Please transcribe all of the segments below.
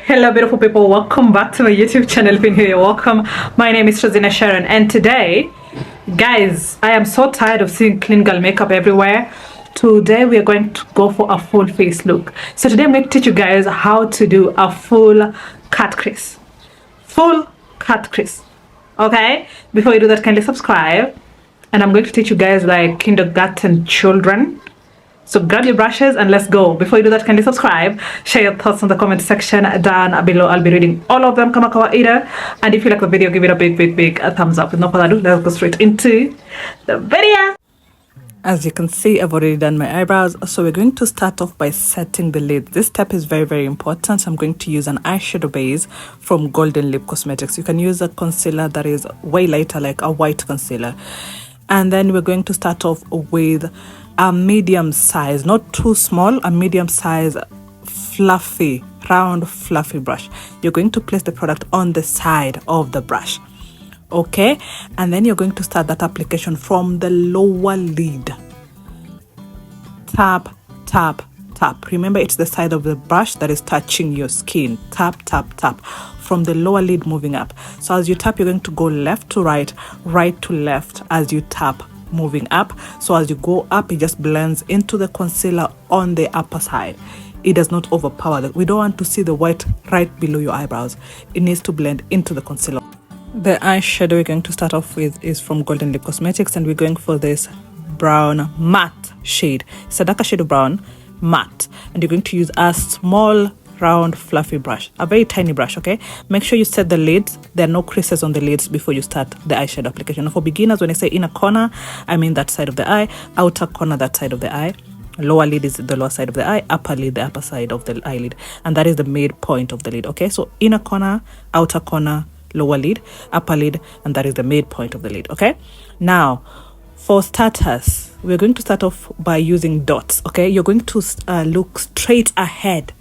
Hello beautiful people, welcome back to my YouTube channel. If you're here, you're welcome. My name is Rosina Sharon, and today, guys, I am so tired of seeing clean girl makeup everywhere. Today we are going to go for a full face look. So today I'm going to teach you guys how to do a full cut crease. Full cut crease. Okay? Before you do that, kindly subscribe. And I'm going to teach you guys like kindergarten children. So grab your brushes and let's go. Before you do that, kindly subscribe, share your thoughts in the comment section down below. I'll be reading all of them kama kawaida. And if you like the video, give it a big thumbs up. With no further ado, let's go straight into the video. As you can see, I've already done my eyebrows. So we're going to start off by setting the lid. This step is very important. I'm going to use an eyeshadow base from Golden Lip Cosmetics. You can use a concealer that is way lighter, like a white concealer. And then we're going to start off with a medium size, not too small, a medium size fluffy, round fluffy brush. You're going to place the product on the side of the brush. Okay, and then you're going to start that application from the lower lid. Tap, tap, tap. Remember, it's the side of the brush that is touching your skin. Tap, tap, tap. From the lower lid moving up. So as you tap, you're going to go left to right, right to left as you tap, moving up. So as you go up, it just blends into the concealer on the upper side. It does not overpower that. We don't want to see the white right below your eyebrows. It needs to blend into the concealer. The eyeshadow we're going to start off with is from Golden Lip Cosmetics, and we're going for this brown matte shade. It's a darker shade of brown matte, and you're going to use a small round fluffy brush, a very tiny brush. Okay, make sure you set the lids. There are no creases on the lids before you start the eyeshadow application. Now for beginners, when I say inner corner, I mean that side of the eye, outer corner that side of the eye, lower lid is the lower side of the eye, upper lid the upper side of the eyelid, and that is the midpoint of the lid. Okay, so inner corner, outer corner, lower lid, upper lid, and that is the midpoint of the lid. Okay, now for starters, we're going to start off by using dots. Okay, you're going to look straight ahead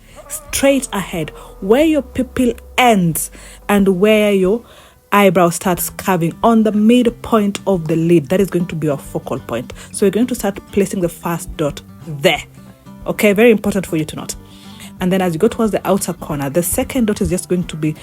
where your pupil ends and where your eyebrow starts curving on the midpoint of the lid. That is going to be your focal point. So you're going to start placing the first dot there. Okay, very important for you to note. And then as you go towards the outer corner, the second dot is just going to be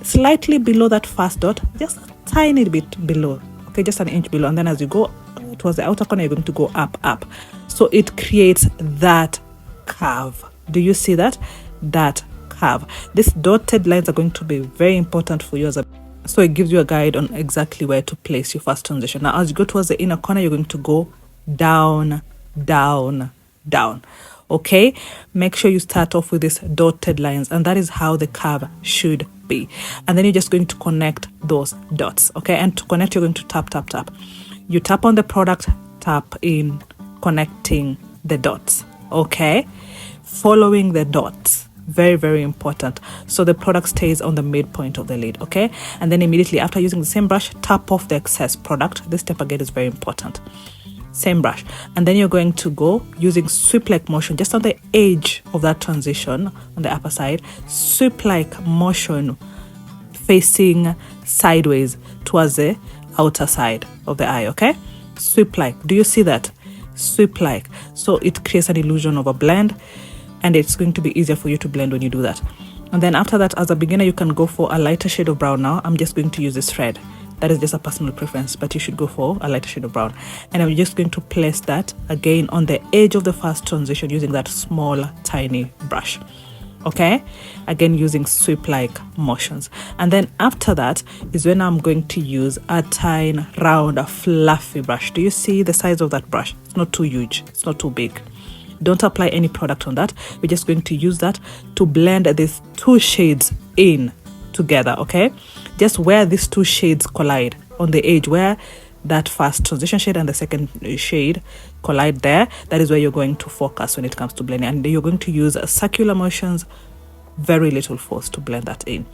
slightly below that first dot, just a tiny bit below. Okay, just an inch below. And then as you go towards the outer corner, you're going to go up. So it creates that curve. Do you see that? That curve. These dotted lines are going to be very important for you so it gives you a guide on exactly where to place your first transition. Now as you go towards the inner corner, you're going to go down. Okay, make sure you start off with these dotted lines, and that is how the curve should be. And then you're just going to connect those dots. Okay, and to connect, you're going to tap. You tap on the product, tap in, connecting the dots. Okay, following the dots, very important, so the product stays on the midpoint of the lid. Okay, and then immediately after, using the same brush, tap off the excess product. This step again is very important. Same brush, and then you're going to go using sweep-like motion just on the edge of that transition on the upper side. Sweep-like motion facing sideways towards the outer side of the eye. Okay, sweep-like. Do you see that? Sweep-like. So it creates an illusion of a blend, and it's going to be easier for you to blend when you do that. And then after that, as a beginner, you can go for a lighter shade of brown. Now I'm just going to use this red. That is just a personal preference, but you should go for a lighter shade of brown. And I'm just going to place that again on the edge of the first transition using that small tiny brush. Okay, again using sweep-like motions. And then after that is when I'm going to use a tiny round fluffy brush. Do you see the size of that brush? It's not too huge, it's not too big. Don't apply any product on that. We're just going to use that to blend these two shades in together. Okay, just where these two shades collide on the edge, where that first transition shade and the second shade collide there, that is where you're going to focus when it comes to blending. And you're going to use circular motions, very little force, to blend that in.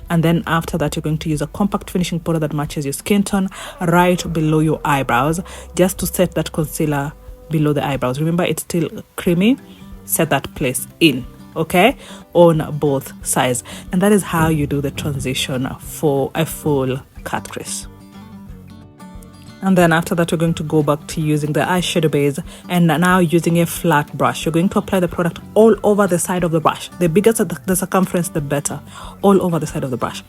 And then after that, you're going to use a compact finishing powder that matches your skin tone right below your eyebrows, just to set that concealer below the eyebrows. Remember, it's still creamy. Set that place in. Okay, on both sides. And that is how you do the transition for a full cut crease. And then after that, we're going to go back to using the eyeshadow base, and now using a flat brush, you're going to apply the product all over the side of the brush. The bigger the circumference, the better. All over the side of the brush.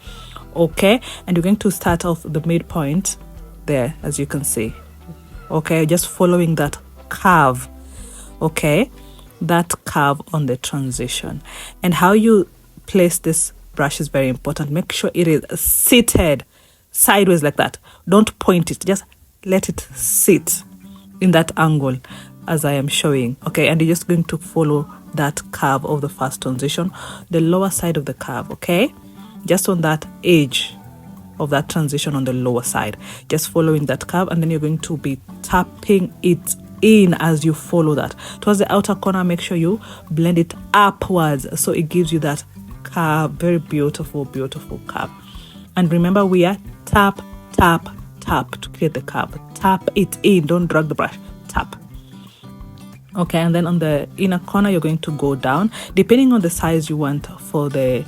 Okay, and you're going to start off the midpoint there, as you can see. Okay, just following that curve. Okay, that curve on the transition. And how you place this brush is very important. Make sure it is seated sideways like that. Don't point it, just let it sit in that angle as I am showing. Okay, and you're just going to follow that curve of the first transition, the lower side of the curve. Okay, just on that edge of that transition on the lower side, just following that curve, and then you're going to be tapping it in as you follow that towards the outer corner. Make sure you blend it upwards so it gives you that curve, very beautiful curve. And remember, we are tap to create the curve. Tap it in, don't drag the brush, tap. Okay, and then on the inner corner, you're going to go down depending on the size you want for the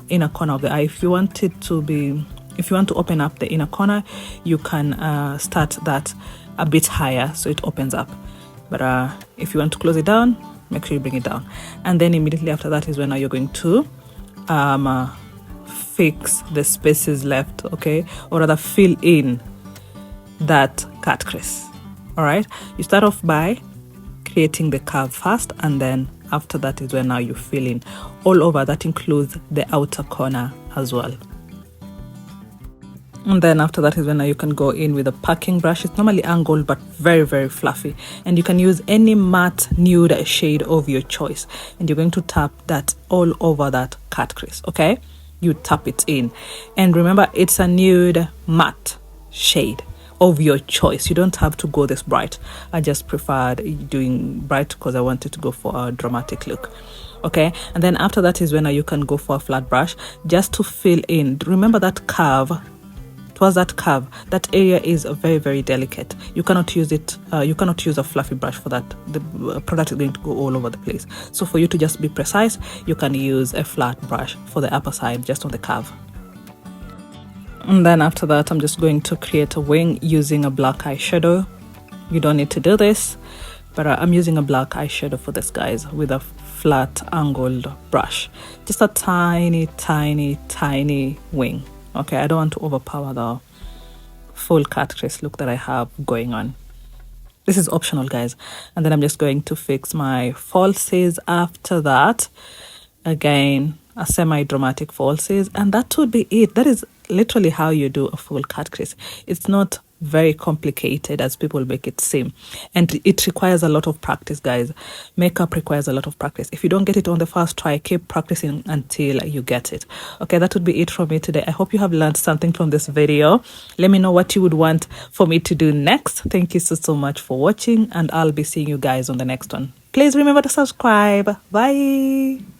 inner corner of the eye. If you want to open up the inner corner, you can start that a bit higher so it opens up. But if you want to close it down, make sure you bring it down. And then immediately after that is when now you're going to fix the spaces left, okay, or rather fill in that cut crease. All right, you start off by creating the curve first, and then after that is when now you fill in all over. That includes the outer corner as well. And then after that is when now you can go in with a packing brush. It's normally angled but very fluffy, and you can use any matte nude shade of your choice, and you're going to tap that all over that cut crease. Okay, you tap it in, and remember, it's a nude matte shade of your choice. You don't have to go this bright. I just preferred doing bright because I wanted to go for a dramatic look. Okay, and then after that is when you can go for a flat brush just to fill in. Remember that curve, towards that curve, that area is very delicate. You cannot use it, you cannot use a fluffy brush for that. The product is going to go all over the place. So for you to just be precise, you can use a flat brush for the upper side, just on the curve. And then after that, I'm just going to create a wing using a black eyeshadow. You don't need to do this, but I'm using a black eyeshadow for this, guys, with a flat angled brush. Just a tiny wing. Okay, I don't want to overpower the full cut crease look that I have going on. This is optional, guys. And then I'm just going to fix my falsies after that. Again, a semi-dramatic falsies, and that would be it. That is literally how you do a full cut crease. It's not very complicated as people make it seem, and it requires a lot of practice, guys. Makeup requires a lot of practice. If you don't get it on the first try, keep practicing until you get it. Okay, that would be it from me today. I hope you have learned something from this video. Let me know what you would want for me to do next. Thank you so much for watching, and I'll be seeing you guys on the next one. Please remember to subscribe. Bye.